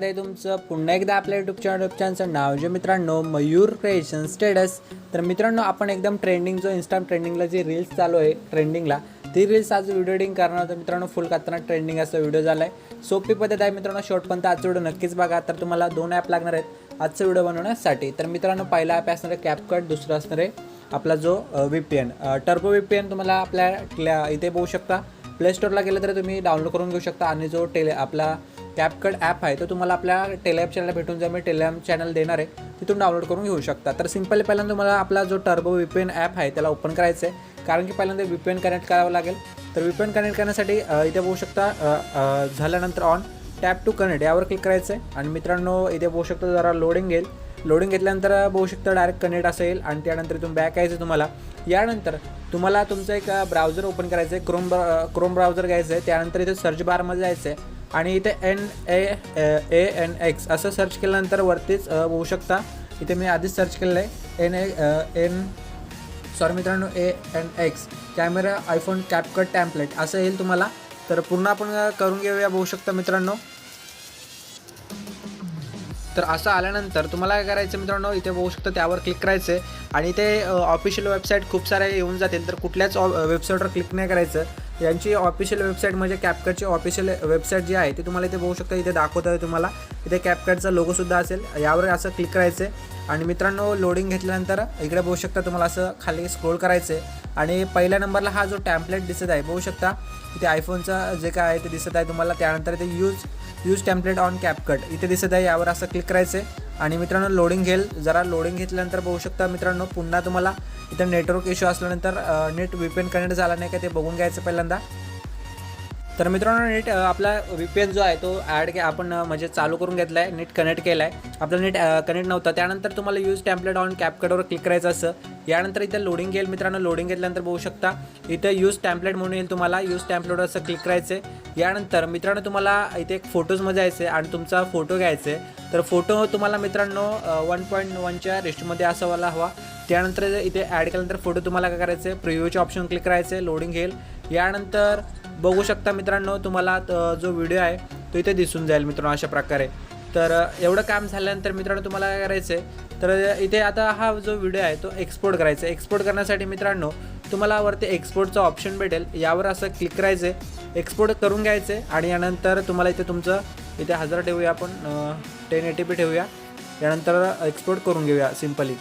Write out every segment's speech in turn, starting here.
आहे तुमचं पुन्हा एकदा आपल्या यूट्यूब चॅनलचं नाव जे मित्रांनो मयूर क्रिएशन स्टेटस. तर मित्रांनो आपण एकदम ट्रेंडिंग जो इंस्टाग्राम ट्रेंडिंगला जी रील्स चालू आहे ट्रेंडिंगला ती रील्स आज व्हिडिओ एडिटिंग करणार होतं मित्रांनो. फुल खतरनाक ट्रेंडिंग असा व्हिडिओ झाला आहे. सोपी पद्धत आहे मित्रांनो, शेवटपर्यंत आजचा व्हिडिओ नक्कीच बघा. तर तुम्हाला 2 ॲप लागणार आहेत आजचा व्हिडिओ बनवण्यासाठी. तर मित्रांनो पहिला ॲप असणार आहे कॅपकट, दुसरा असणार आहे आपला जो VPN टर्बो VPN. तुम्हाला आपल्या इथे बघू शकता प्ले स्टोरला गेलं तर तुम्ही डाउनलोड करून घेऊ शकता. आणि जो आपला कॅपकट ॲप आहे तो तुम्हाला आपल्या टेलिग्राम चॅनलला भेटून जाईल. मी टेलिग्राम चॅनल देणार आहे, तिथून डाउनलोड करून घेऊ शकता. तर सिंपली पहिल्यांदा तुम्हाला आपला जो टर्बो VPN ॲप आहे त्याला ओपन करायचं आहे, कारण की पहिल्यांदा VPN कनेक्ट करावं लागेल. तर VPN कनेक्ट करण्यासाठी इथे बघू शकता झाल्यानंतर ऑन टॅप टू कनेक्ट यावर क्लिक करायचं आहे. आणि मित्रांनो इथे बघू शकता जरा लोडिंग घेईल. लोडिंग घेतल्यानंतर बघू शकता डायरेक्ट कनेक्ट असेल. आणि त्यानंतर इथून बॅक यायचं तुम्हाला. यानंतर तुम्हाला तुमचं एक ब्राउझर ओपन करायचं आहे, क्रोम ब्राउझर घ्यायचं आहे. त्यानंतर इथे सर्च बारमध्ये जायचं आहे आणि इथे NANX असं सर्च केल्यानंतर वरतीच बघू शकता इथे मी आधीच सर्च केलेलं आहे मित्रांनो ANX camera iPhone CapCut template असं येईल तुम्हाला. तर पूर्ण आपण करून घेऊया बघू शकता मित्रांनो. तर असं आल्यानंतर तुम्हाला काय करायचं मित्रांनो, इथे बघू शकता त्यावर क्लिक करायचं आहे. आणि इथे ऑफिशियल वेबसाईट खूप सारे येऊन जातील, तर कुठल्याच वेबसाईटवर क्लिक नाही करायचं. यांची ऑफिशियल वेबसाईट म्हणजे कॅपकटची ऑफिशियल वेबसाईट जी आहे ती तुम्हाला इथे बघू शकता. इथे दाखवत आहे तुम्हाला, इथे कॅपकटचा लोगोसुद्धा असेल. यावर असं क्लिक करायचं आहे. आणि मित्रांनो लोडिंग घेतल्यानंतर इकडे बघू शकता तुम्हाला असं खाली स्क्रोल करायचं आहे. आणि पहिल्या नंबरला हा जो टॅम्पलेट दिसत आहे बघू शकता इथे आयफोनचा जे काय आहे ते दिसत आहे तुम्हाला. त्यानंतर इथे यूज टॅम्पलेट ऑन कॅपकट इथे दिसत आहे, यावर असं क्लिक करायचं आहे. आणि मित्रांनो लोडिंग घेईल. जरा लोडिंग घेतल्यानंतर बघू शकता मित्रांनो पुन्हा तुम्हाला इथं नेटवर्क इश्यू असल्यानंतर नेट VPN कनेक्ट झाला नाही का ते बघून घ्यायचं पहिल्यांदा. तर मित्रांनो नेट आपला VPN जो आहे तो आपण म्हणजे चालू करून घेतला आहे, नेट कनेक्ट केला आहे. आपला नेट कनेक्ट नव्हता. त्यानंतर तुम्हाला यूज टॅम्पलेट ऑन कॅपकटवर क्लिक करायचं असं. यानंतर इथे लोडिंग घेईल मित्रांनो. लोडिंग घेतल्यानंतर बघू शकता इथे यूज टॅम्पलेट म्हणून येईल तुम्हाला. यूज टॅम्पलेटवर असं क्लिक करायचं आहे. यानंतर मित्रांनो तुम्हाला इथे एक फोटोजमध्ये जायचं आहे आणि तुमचा फोटो घ्यायचा आहे. तर फोटो तुम्हाला मित्रांनो 1.1च्या रेशोमध्ये असावायला हवा. त्यानंतर इथे ॲड केल्यानंतर फोटो तुम्हाला काय करायचं आहे, प्रिव्ह्यूचे ऑप्शन क्लिक करायचं आहे. लोडिंग घेईल. यानंतर बघू शकता मित्रांनो तुम्हाला जो व्हिडिओ आहे तो इथे दिसून जाईल मित्रांनो अशा प्रकारे. तर एवढं काम झाल्यानंतर मित्रांनो तुम्हाला काय करायचं आहे, तर इथे आता हा जो व्हिडिओ आहे तो एक्सपोर्ट करायचा आहे. एक्सपोर्ट करण्यासाठी मित्रांनो तुम्हाला वरती एक्सपोर्टचा ऑप्शन भेटेल, यावर असं क्लिक करायचं आहे. एक्सपोर्ट करून घ्यायचं आहे. आणि यानंतर तुम्हाला इथे तुमचं इथे 1000 ठेवूया आपण, 1080p ठेवूया. यानंतर एक्सपोर्ट करून घेऊया सिम्पली.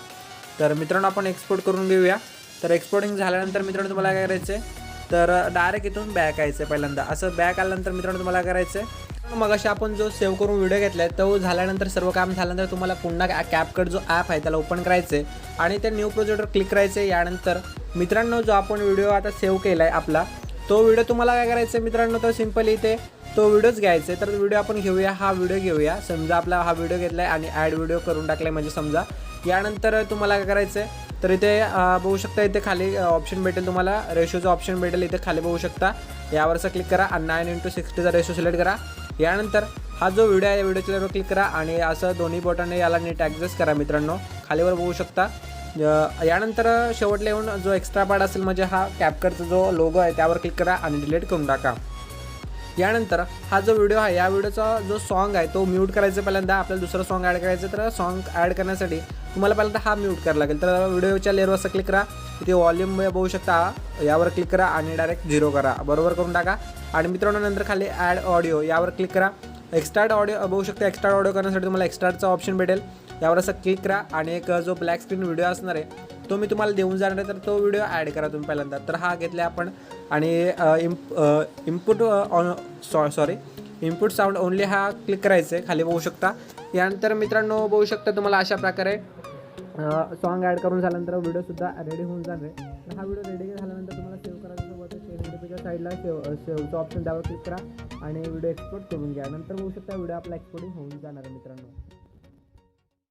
तर मित्रांनो आपण एक्सपोर्ट करून घेऊया. तर एक्सपोर्टिंग झाल्यानंतर मित्रांनो तुम्हाला काय करायचं आहे, तर डायरेक्ट इथून बॅक यायचं आहे पहिल्यांदा. असं बॅक आल्यानंतर मित्रांनो तुम्हाला करायचं आहे, मग अशी आपण जो सेव्ह करून व्हिडिओ घेतला आहे तो झाल्यानंतर सर्व काम झाल्यानंतर तुम्हाला पुन्हा कॅपकट जो ॲप आहे त्याला ओपन करायचं आहे आणि त्या न्यू प्रोजेक्टवर क्लिक करायचं आहे. यानंतर मित्रांनो जो आपण व्हिडिओ आता सेव्ह केला आहे आपला तो व्हिडिओ तुम्हाला काय करायचं आहे मित्रांनो, तर सिम्पली इथे तो व्हिडिओच घ्यायचा आहे. तर व्हिडिओ आपण घेऊया, हा व्हिडिओ घेऊया. समजा आपला हा व्हिडिओ घेतला आहे आणि ॲड व्हिडिओ करून टाकला आहे म्हणजे समजा. यानंतर तुम्हाला काय करायचं आहे, तर इथे बघू शकता इथे खाली ऑप्शन भेटेल तुम्हाला, रेशोचं ऑप्शन भेटेल. इथे खाली बघू शकता यावर असं क्लिक करा आणि 9:60चा रेशो सिलेक्ट करा. यानंतर हा जो व्हिडिओ आहे व्हिडिओच्या लेवलवर क्लिक करा आणि असं दोन्ही बोटाने याला नीट ॲडजस्ट करा मित्रांनो. खालीवर बघू शकता. यानंतर शेवटला येऊन जो एक्स्ट्रा पार्ट असेल म्हणजे हा कॅपकटचा जो लोगो आहे त्यावर क्लिक करा आणि डिलीट करून टाका. यानंतर हा जो व्हिडिओ आहे या व्हिडिओचा जो सॉन्ग आहे तो म्यूट करायचा पहिल्यांदा. आपल्याला दुसरं सॉन्ग ॲड करायचं. तर सॉन्ग ॲड करण्यासाठी तुम्हाला पहिल्यांदा हा म्यूट करावा लागेल. तर व्हिडिओच्या लेअरवर असं क्लिक करा. इथे वॉल्यूम बघू शकता यावर क्लिक करा आणि डायरेक्ट 0 करा, बरोबर करून टाका. आणि मित्रांनो नंतर खाली ॲड ऑडिओ यावर क्लिक करा. एक्स्ट्रार्ट ऑडिओ बघू शकता. एक्स्ट्रार्ट ऑडिओ करण्यासाठी तुम्हाला एक्स्ट्रार्टचा ऑप्शन भेटेल, यावर असं क्लिक करा. आणि एक जो ब्लॅक स्क्रीन व्हिडिओ असणार आहे तो मी तुम्हाला देऊन जाणार आहे, तर तो व्हिडिओ ॲड करा तुम्ही पहिल्यांदा. तर हा घेतला आपण. आणि इनपुट साऊंड ओनली हा क्लिक करायचं आहे, खाली बघू शकता. यानंतर मित्रांनो बघू शकता तुम्हाला अशा प्रकारे सॉन्ग ॲड करून झाल्यानंतर व्हिडिओसुद्धा रेडी होऊन जाणार आहे. तर हा व्हिडिओ रेडी झाल्यानंतर तुम्हाला सेव्ह करायचं साईडला सेव्हचा ऑप्शन त्यावर क्लिक करा आणि व्हिडिओ एक्सपोर्ट करून घ्या. नंतर बघू शकता व्हिडिओ आपला एक्सपोर्टिंग होऊन जाणार आहे मित्रांनो.